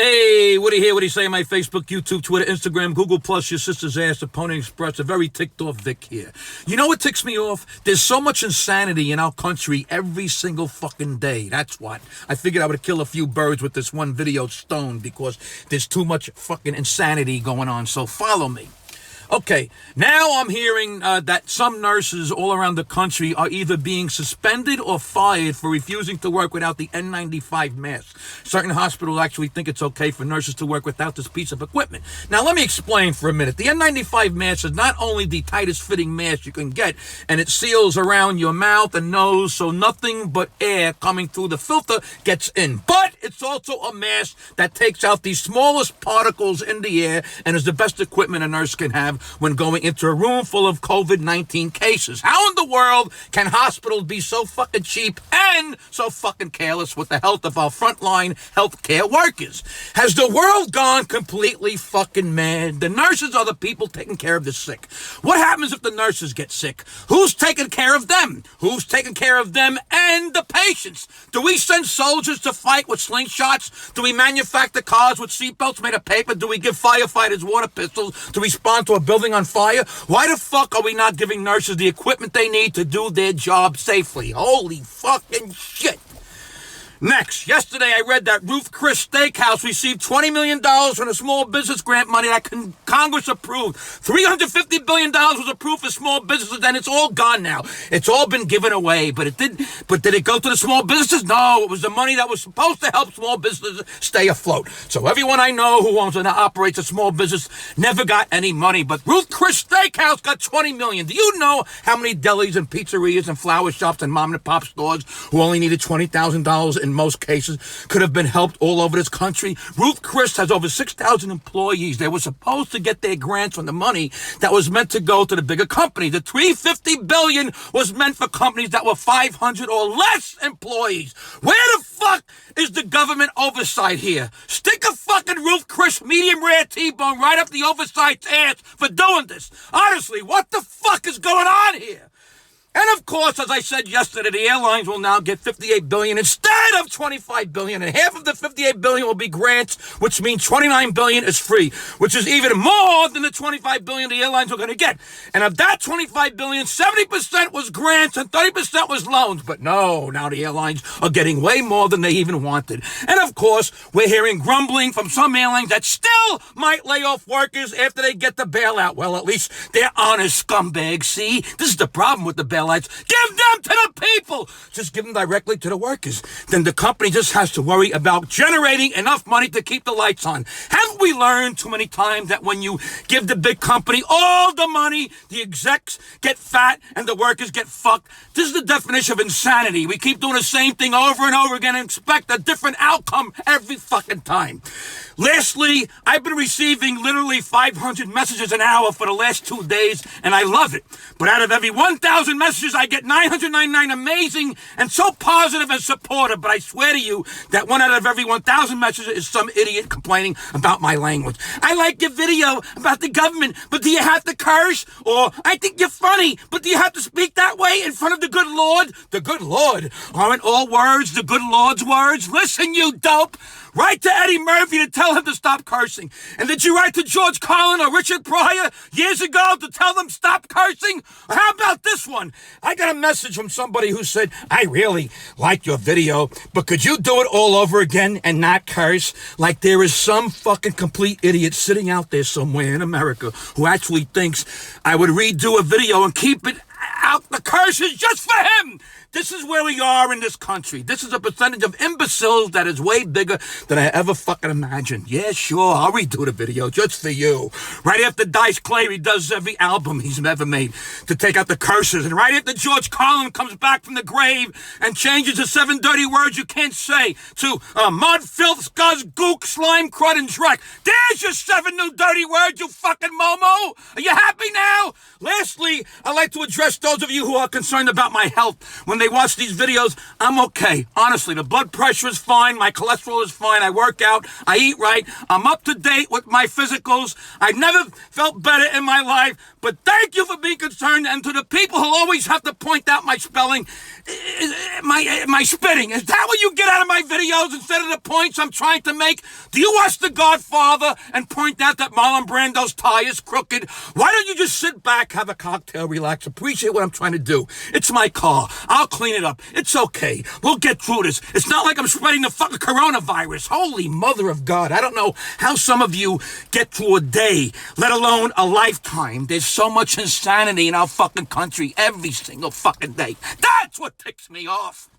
Hey, what do you hear? What do you say? My Facebook, YouTube, Twitter, Instagram, Google Plus, your sister's ass, the Pony Express, a very ticked off Vic here. You know what ticks me off? There's so much insanity in our country every single fucking day. That's what. I figured I would kill a few birds with this one video stone because there's too much fucking insanity going on. So follow me. Okay, now I'm hearing that some nurses all around the country are either being suspended or fired for refusing to work without the N95 mask. Certain hospitals actually think it's okay for nurses to work without this piece of equipment. Now, let me explain for a minute. The N95 mask is not only the tightest fitting mask you can get, and it seals around your mouth and nose so nothing but air coming through the filter gets in. But it's also a mask that takes out the smallest particles in the air and is the best equipment a nurse can have when going into a room full of COVID-19 cases. How in the world can hospitals be so fucking cheap and so fucking careless with the health of our frontline healthcare workers? Has the world gone completely fucking mad? The nurses are the people taking care of the sick. What happens if the nurses get sick? Who's taking care of them? Who's taking care of them and the patients? Do we send soldiers to fight with slingshots? Do we manufacture cars with seatbelts made of paper? Do we give firefighters water pistols to respond to a building on fire? Why the fuck are we not giving nurses the equipment they need to do their job safely? Holy fucking shit. Next, yesterday I read that Ruth Chris Steakhouse received $20 million from the small business grant money that Congress approved. $350 billion was approved for small businesses, and it's all gone now. It's all been given away, but did it go to the small businesses? No, it was the money that was supposed to help small businesses stay afloat. So everyone I know who owns and operates a small business never got any money, but Ruth Chris Steakhouse got $20 million. Do you know how many delis and pizzerias and flower shops and mom and pop stores who only needed $20,000 in most cases could have been helped all over this country? Ruth Chris has over 6,000 employees. They were supposed to get their grants from the money that was meant to go to the bigger company. The $350 billion was meant for companies that were 500 or less employees. Where the fuck is the government oversight here? Stick a fucking Ruth Chris medium rare T-bone right up the oversight's ass for doing this. Honestly, what the fuck is going on here? And of course, as I said yesterday, the airlines will now get $58 billion instead of $25 billion, and half of the $58 billion will be grants, which means $29 billion is free, which is even more than the $25 billion the airlines are going to get. And of that $25 billion, 70% was grants and 30% was loans. But no, now the airlines are getting way more than they even wanted. And of course, we're hearing grumbling from some airlines that still might lay off workers after they get the bailout. Well, at least they're honest scumbags. See, this is the problem with the bailout. Give them to the people. Just give them directly to the workers. Then the company just has to worry about generating enough money to keep the lights on. Haven't we learned too many times that when you give the big company all the money, the execs get fat and the workers get fucked? This is the definition of insanity. We keep doing the same thing over and over again and expect a different outcome every fucking time. Lastly, I've been receiving literally 500 messages an hour for the last 2 days, and I love it. But out of every 1,000 messages, I get 999 amazing and so positive and supportive. But I swear to you that 1 out of every 1,000 messages is some idiot complaining about my language. I like your video about the government, but do you have to curse? Or I think you're funny, but do you have to speak that way in front of the good Lord? The good Lord? Aren't all words the good Lord's words? Listen, you dope. Write to Eddie Murphy to tell him to stop cursing. And did you write to George Carlin or Richard Pryor years ago to tell them stop cursing? Or how about this one? I got a message from somebody who said, I really like your video, but could you do it all over again and not curse? Like there is some fucking complete idiot sitting out there somewhere in America who actually thinks I would redo a video and keep it out the curses just for him. This is where we are in this country. This is a percentage of imbeciles that is way bigger than I ever fucking imagined. Yeah, sure, I'll redo the video just for you. Right after Dice Clay redoes every album he's ever made to take out the curses. And right after George Carlin comes back from the grave and changes the 7 dirty words you can't say to mud, filth, scuzz, gook, slime, crud, and dreck. There's your 7 new dirty words, you fucking Momo. Are you happy now? Lastly, I'd like to address those of you who are concerned about my health. When they watch these videos, I'm okay. Honestly, the blood pressure is fine. My cholesterol is fine. I work out. I eat right. I'm up to date with my physicals. I've never felt better in my life. But thank you for being concerned, and to the people who always have to point out my spelling, my spitting. Is that what you get out of my videos instead of the points I'm trying to make? Do you watch The Godfather and point out that Marlon Brando's tie is crooked? Why don't you just sit back, have a cocktail, relax, appreciate what I'm trying to do? It's my car. I'll clean it up. It's okay. We'll get through this. It's not like I'm spreading the fucking coronavirus. Holy mother of God. I don't know how some of you get through a day, let alone a lifetime. There's so much insanity in our fucking country every single fucking day. That's what ticks me off.